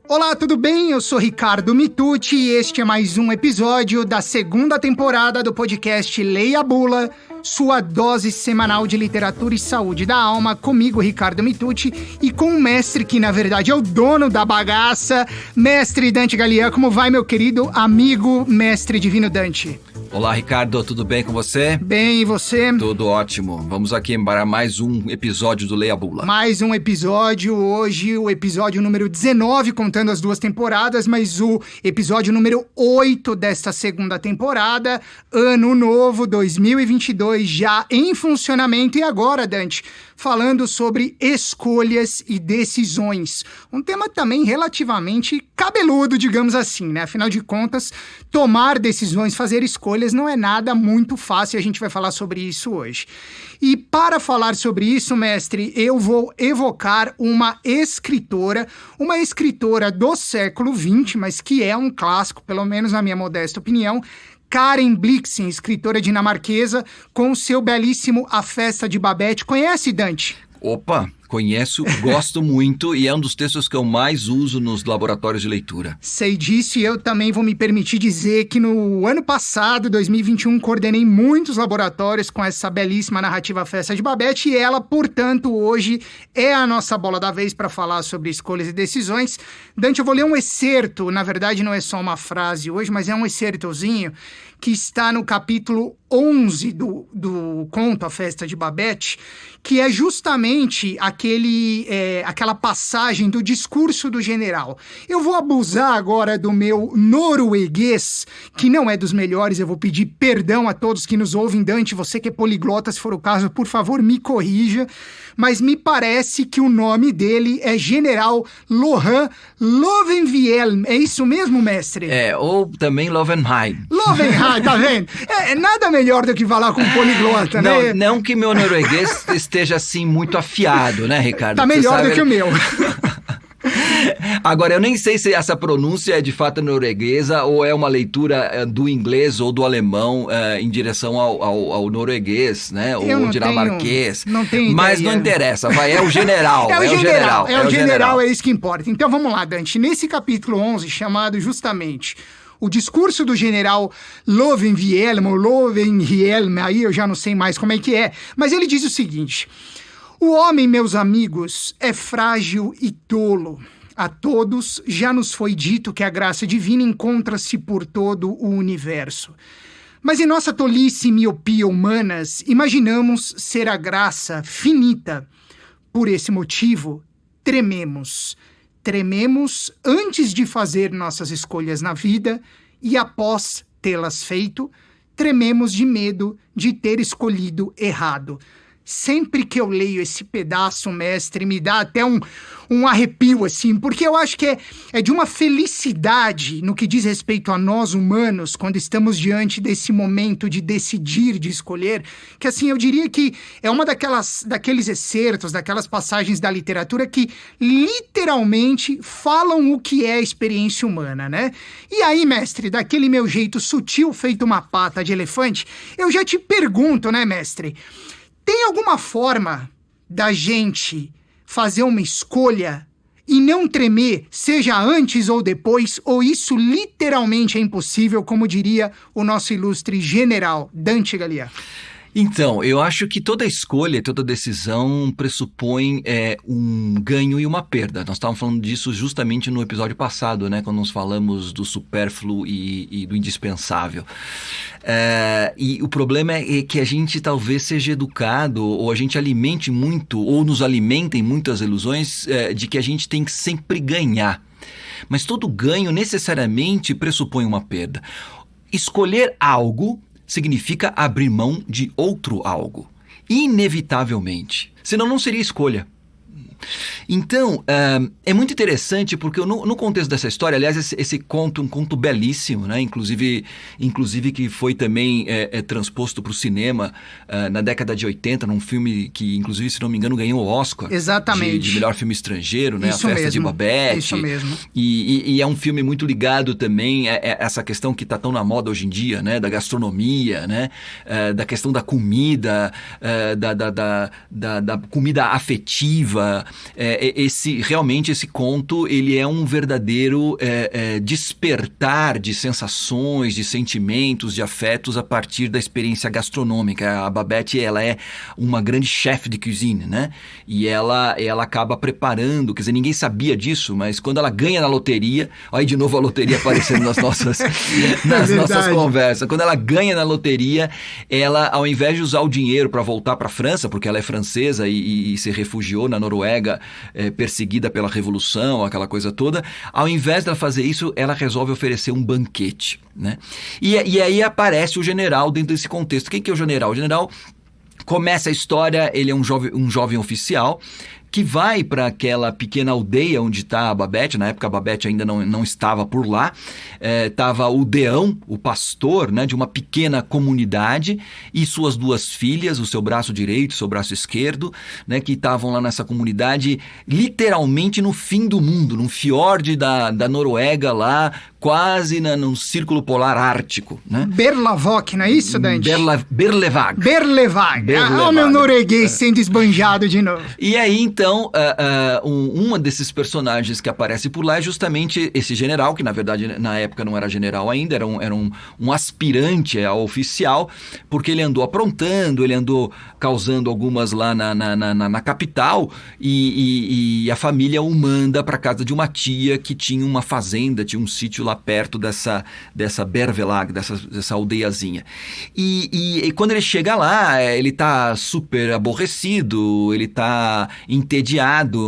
Olá, tudo bem? Eu sou Ricardo Mitucci e este é mais um episódio da segunda temporada do podcast Leia a Bula, sua dose semanal de literatura e saúde da alma, comigo, Ricardo Mitucci, e com o mestre que, na verdade, é o dono da bagaça, mestre Dante Gallian. Como vai, meu querido amigo, mestre Divino Dante? Olá, Ricardo, tudo bem com você? Bem, e você? Tudo ótimo. Vamos aqui para mais um episódio do Leia a Bula. Mais um episódio, hoje o episódio número 19, contando as duas temporadas, mas o episódio número 8 desta segunda temporada, ano novo, 2022, já em funcionamento. E agora, Dante, falando sobre escolhas e decisões. Um tema também relativamente cabeludo, digamos assim, né? Afinal de contas, tomar decisões, fazer escolhas não é nada muito fácil, a gente vai falar sobre isso hoje. E para falar sobre isso, mestre, eu vou evocar uma escritora do século XX, mas que é um clássico, pelo menos na minha modesta opinião, Karen Blixen, escritora dinamarquesa, com o seu belíssimo A Festa de Babette. Conhece, Dante? Opa, conheço, gosto muito e é um dos textos que eu mais uso nos laboratórios de leitura. Sei disso e eu também vou me permitir dizer que no ano passado, 2021, coordenei muitos laboratórios com essa belíssima narrativa Festa de Babette e ela, portanto, hoje é a nossa bola da vez para falar sobre escolhas e decisões. Dante, eu vou ler um excerto, na verdade não é só uma frase hoje, mas é um excertozinho que está no capítulo 11 do conto A Festa de Babette, que é justamente aquela passagem do discurso do general. Eu vou abusar agora do meu norueguês, que não é dos melhores, eu vou pedir perdão a todos que nos ouvem. Dante, você que é poliglota, se for o caso, por favor, me corrija, mas me parece que o nome dele é General Laurent Lovenvielme. É isso mesmo, mestre? Ou também Lovenheim. Lovenheim, tá vendo? É nada melhor do que falar com um poliglota, né? Não que meu norueguês esteja assim muito afiado, né, Ricardo? Tá melhor do que o meu. Agora, eu nem sei se essa pronúncia é de fato norueguesa ou é uma leitura do inglês ou do alemão em direção ao norueguês, né? Ou dinamarquês. Não tenho Mas ideia. Não interessa, vai, é o general. É o general, é isso que importa. Então vamos lá, Dante. Nesse capítulo 11, chamado justamente O Discurso do General Lovenvielme, aí eu já não sei mais como é que é, mas ele diz o seguinte: o homem, meus amigos, é frágil e tolo. A todos já nos foi dito que a graça divina encontra-se por todo o universo. Mas em nossa tolice e miopia humanas, imaginamos ser a graça finita. Por esse motivo, trememos. Trememos antes de fazer nossas escolhas na vida e após tê-las feito, trememos de medo de ter escolhido errado. Sempre que eu leio esse pedaço, mestre, me dá até um arrepio, assim, porque eu acho que é de uma felicidade no que diz respeito a nós humanos, quando estamos diante desse momento de decidir, de escolher, que, assim, eu diria que é uma daqueles excertos, daquelas passagens da literatura que literalmente falam o que é a experiência humana, né? E aí, mestre, daquele meu jeito sutil, feito uma pata de elefante, eu já te pergunto, né, mestre? Tem alguma forma da gente fazer uma escolha e não tremer, seja antes ou depois, ou isso literalmente é impossível, como diria o nosso ilustre general Dante Gallian? Então, eu acho que toda escolha, toda decisão pressupõe um ganho e uma perda. Nós estávamos falando disso justamente no episódio passado, né, quando nós falamos do supérfluo e do indispensável. E o problema é que a gente talvez seja educado, ou a gente alimente muito, ou nos alimentem muitas ilusões de que a gente tem que sempre ganhar. Mas todo ganho necessariamente pressupõe uma perda. Escolher algo significa abrir mão de outro algo, inevitavelmente. Senão não seria escolha. Então, é muito interessante porque no contexto dessa história, aliás, esse conto é um conto belíssimo, né? Inclusive que foi também transposto para o cinema na década de 80, num filme que, inclusive, se não me engano, ganhou o Oscar. Exatamente. De melhor filme estrangeiro, né? Isso A Festa de mesmo. Babette. Isso mesmo. E é um filme muito ligado também a essa questão que está tão na moda hoje em dia, né? Da gastronomia, né? Da questão da comida, da comida afetiva. realmente esse conto, ele é um verdadeiro despertar de sensações, de sentimentos, de afetos a partir da experiência gastronômica. A Babette, ela é uma grande chefe de cozinha, né? E ela acaba preparando, quer dizer, ninguém sabia disso, mas quando ela ganha na loteria, olha aí de novo a loteria aparecendo nas nossas conversas, quando ela ganha na loteria, ela, ao invés de usar o dinheiro para voltar para a França, porque ela é francesa e se refugiou na Noruega, perseguida pela Revolução, aquela coisa toda, ao invés dela fazer isso, ela resolve oferecer um banquete, né? E aí aparece o general dentro desse contexto. Quem que é o general? O general começa a história, ele é um jovem oficial que vai para aquela pequena aldeia onde está a Babette. Na época a Babette ainda não estava por lá, estava o Deão, o pastor, né, de uma pequena comunidade, e suas 2 filhas, o seu braço direito, o seu braço esquerdo, né, que estavam lá nessa comunidade, literalmente no fim do mundo, num fiorde da Noruega lá, quase num círculo polar ártico, né? Berlavok, não é isso, Dante? Berlevag. O meu norueguês sendo esbanjado de novo. E aí, então, uma desses personagens que aparece por lá é justamente esse general, que na verdade na época não era general ainda, era um aspirante ao oficial, porque ele andou aprontando, ele andou causando algumas lá na capital, e a família o manda para casa de uma tia que tinha uma fazenda, tinha um sítio lá perto dessa Bervelag, dessa aldeiazinha. E quando ele chega lá, ele tá super aborrecido, ele tá entediado,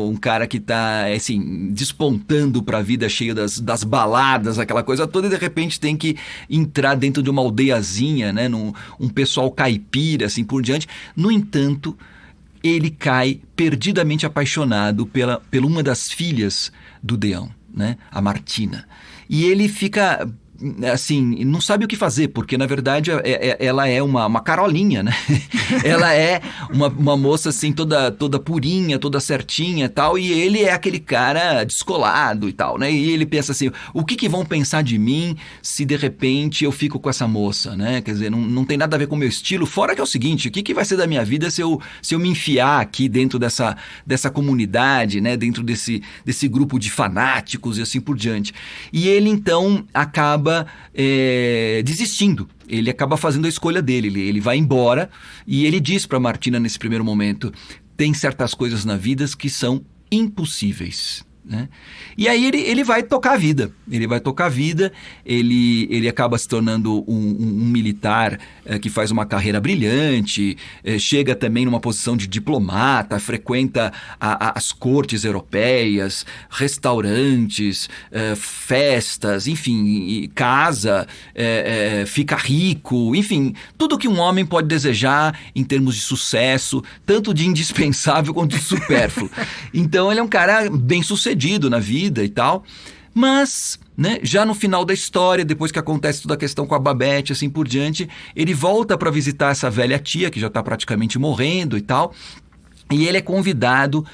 um cara que tá, assim, despontando pra vida cheia das baladas, aquela coisa toda, e de repente tem que entrar dentro de uma aldeiazinha, né, um pessoal caipira, assim por diante. No entanto, ele cai perdidamente apaixonado pela uma das filhas do Deão, né, a Martina. E ele fica, assim, não sabe o que fazer, porque na verdade ela é uma carolinha, né? Ela é uma moça assim toda purinha, toda certinha e tal, e ele é aquele cara descolado e tal, né? E ele pensa assim, o que vão pensar de mim se de repente eu fico com essa moça, né? Quer dizer, não tem nada a ver com o meu estilo, fora que é o seguinte, o que vai ser da minha vida se eu me enfiar aqui dentro dessa comunidade, né? Dentro desse grupo de fanáticos e assim por diante. E ele então acaba desistindo. Ele acaba fazendo a escolha dele. Ele vai embora e ele diz para Martina nesse primeiro momento: tem certas coisas na vida que são impossíveis, né? E aí ele vai tocar a vida. Ele acaba se tornando um militar que faz uma carreira brilhante, chega também numa posição de diplomata, frequenta as cortes europeias, restaurantes, festas, enfim, casa, fica rico, enfim, tudo que um homem pode desejar em termos de sucesso, tanto de indispensável quanto de supérfluo. Então ele é um cara bem sucedido na vida e tal, mas, né, já no final da história, depois que acontece toda a questão com a Babette, assim por diante, ele volta para visitar essa velha tia que já está praticamente morrendo e tal. E ele é convidado,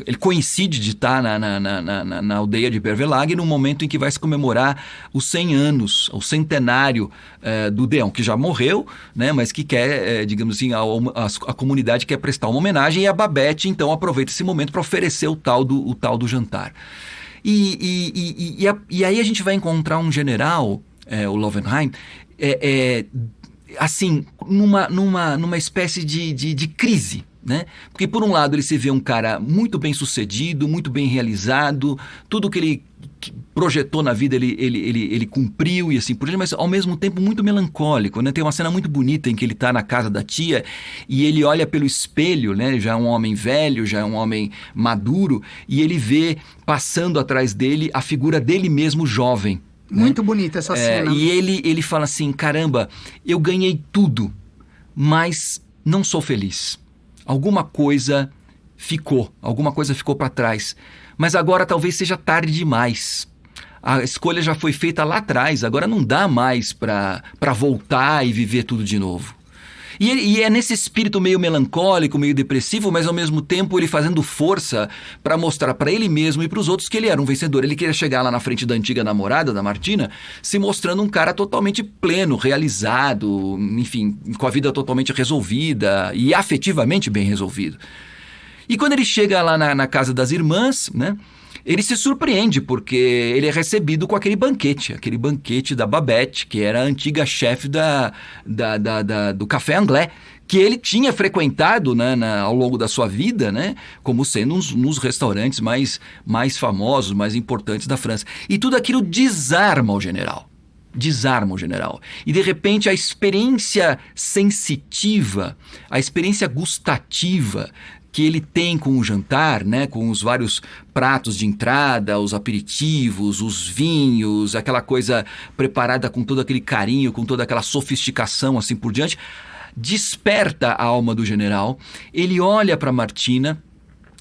ele coincide de estar na aldeia de Bervelag no momento em que vai se comemorar os 100 anos, o centenário do Deão, que já morreu, né, mas que quer, digamos assim, a comunidade quer prestar uma homenagem, e a Babette então aproveita esse momento para oferecer o tal do jantar. E aí a gente vai encontrar um general, o Lovenheim, assim, numa espécie de crise, né? Porque por um lado ele se vê um cara muito bem sucedido, muito bem realizado, tudo que ele projetou na vida ele cumpriu e assim por diante, mas ao mesmo tempo muito melancólico, né? Tem uma cena muito bonita em que ele está na casa da tia e ele olha pelo espelho, né? Já é um homem velho, já é um homem maduro, e ele vê passando atrás dele a figura dele mesmo jovem. Muito bonita essa cena. E ele fala assim, caramba, eu ganhei tudo, mas não sou feliz. Alguma coisa ficou para trás. Mas agora talvez seja tarde demais. A escolha já foi feita lá atrás, agora não dá mais para voltar e viver tudo de novo. E é nesse espírito meio melancólico, meio depressivo, mas ao mesmo tempo ele fazendo força para mostrar para ele mesmo e para os outros que ele era um vencedor. Ele queria chegar lá na frente da antiga namorada, da Martina, se mostrando um cara totalmente pleno, realizado, enfim, com a vida totalmente resolvida e afetivamente bem resolvido. E quando ele chega lá na casa das irmãs, né? Ele se surpreende porque ele é recebido com aquele banquete da Babette, que era a antiga chefe do Café Anglais, que ele tinha frequentado, né, ao longo da sua vida, né, como sendo nos restaurantes mais famosos, mais importantes da França. E tudo aquilo desarma o general. E de repente a experiência sensitiva, a experiência gustativa que ele tem com o jantar, né, com os vários pratos de entrada, os aperitivos, os vinhos, aquela coisa preparada com todo aquele carinho, com toda aquela sofisticação assim por diante, desperta a alma do general. Ele olha para Martina.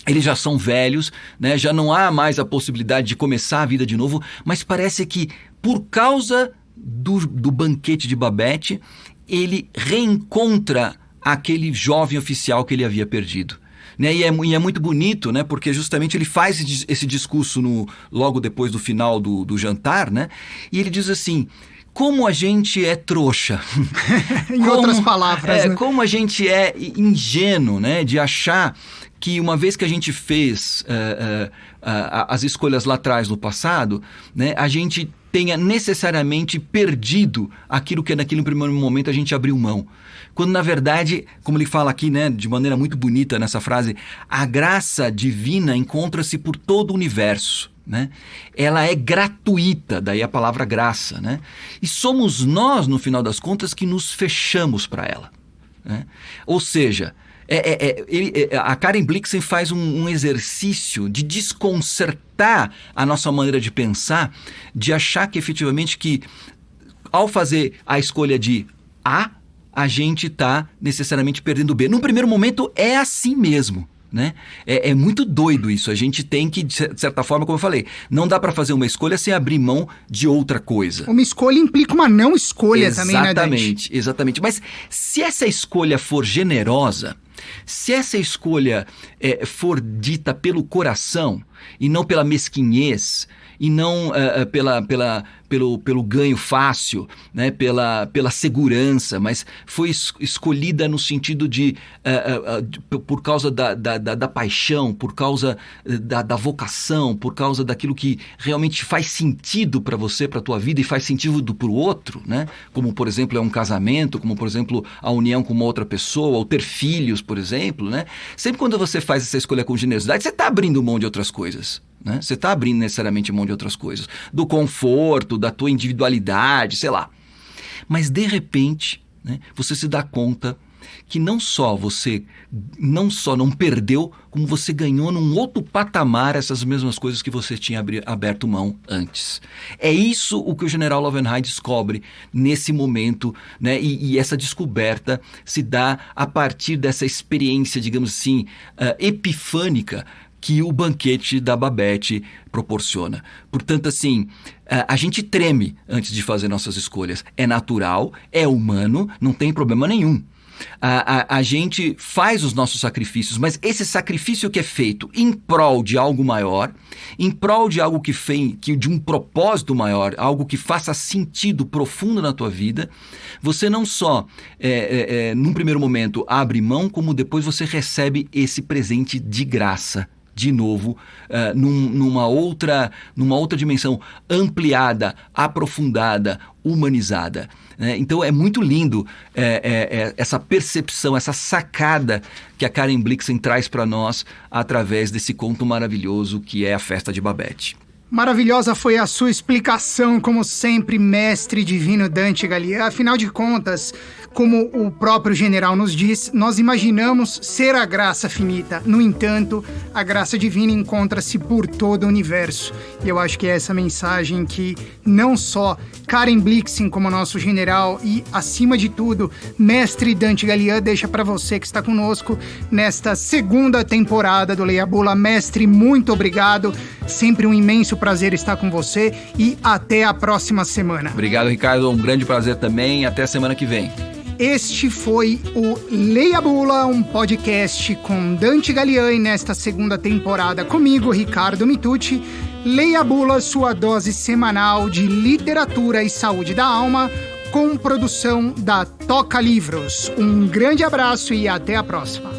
Eles já são velhos, né? Já não há mais a possibilidade de começar a vida de novo, mas parece que por causa do banquete de Babette, ele reencontra aquele jovem oficial que ele havia perdido. Né? E é muito bonito, né? Porque justamente ele faz esse discurso logo depois do final do jantar, né? E ele diz assim: como a gente é trouxa. Em outras palavras, né? Como a gente é ingênuo, né? De achar que uma vez que a gente fez as escolhas lá atrás no passado, né? A gente tenha necessariamente perdido aquilo que naquele primeiro momento a gente abriu mão. Quando, na verdade, como ele fala aqui, né, de maneira muito bonita nessa frase, a graça divina encontra-se por todo o universo. Né? Ela é gratuita, daí a palavra graça. Né? E somos nós, no final das contas, que nos fechamos para ela. Né? Ou seja, a Karen Blixen faz um exercício de desconcertar a nossa maneira de pensar, de achar que efetivamente que ao fazer a escolha de a gente está necessariamente perdendo B. Num primeiro momento é assim mesmo. Né? É muito doido isso. A gente tem que, de certa forma, como eu falei, não dá para fazer uma escolha sem abrir mão de outra coisa. Uma escolha implica uma não escolha também, né, Dante? Exatamente. Mas se essa escolha for generosa, se essa escolha for dita pelo coração e não pela mesquinhez, e não pelo ganho fácil, né? pela segurança, mas foi escolhida no sentido de por causa da paixão, por causa da vocação, por causa daquilo que realmente faz sentido para você, para a tua vida, e faz sentido para o outro, né? Como, por exemplo, é um casamento, como, por exemplo, a união com uma outra pessoa, ou ter filhos, por exemplo. Né? Sempre quando você faz essa escolha com generosidade, você está abrindo mão de outras coisas. Né? Você está abrindo necessariamente mão de outras coisas, do conforto, da tua individualidade, sei lá. Mas de repente, né, você se dá conta que não só não perdeu, como você ganhou num outro patamar essas mesmas coisas que você tinha aberto mão antes. É isso o que o general Lovenheim descobre nesse momento, né? E essa descoberta se dá a partir dessa experiência, digamos assim, epifânica que o banquete da Babette proporciona. Portanto, assim, a gente treme antes de fazer nossas escolhas. É natural, é humano, não tem problema nenhum. A gente faz os nossos sacrifícios, mas esse sacrifício que é feito em prol de algo maior, em prol de algo de um propósito maior, algo que faça sentido profundo na tua vida, você não só, num primeiro momento, abre mão, como depois você recebe esse presente de graça. De novo, numa outra dimensão ampliada, aprofundada, humanizada. Né? Então é muito lindo essa percepção, essa sacada que a Karen Blixen traz para nós através desse conto maravilhoso que é A Festa de Babette. Maravilhosa foi a sua explicação, como sempre, mestre divino Dante Galliani. Afinal de contas, como o próprio general nos diz, nós imaginamos ser a graça finita. No entanto, a graça divina encontra-se por todo o universo. E eu acho que é essa mensagem que não só Karen Blixen como nosso general e, acima de tudo, mestre Dante Galliani deixa para você que está conosco nesta segunda temporada do Leia Bula. Mestre, muito obrigado. Sempre um imenso prazer estar com você e até a próxima semana. Obrigado, Ricardo. Um grande prazer também. Até a semana que vem. Este foi o Leia Bula, um podcast com Dante Galliani nesta segunda temporada. Comigo, Ricardo Mitucci. Leia Bula, sua dose semanal de literatura e saúde da alma, com produção da Toca Livros. Um grande abraço e até a próxima.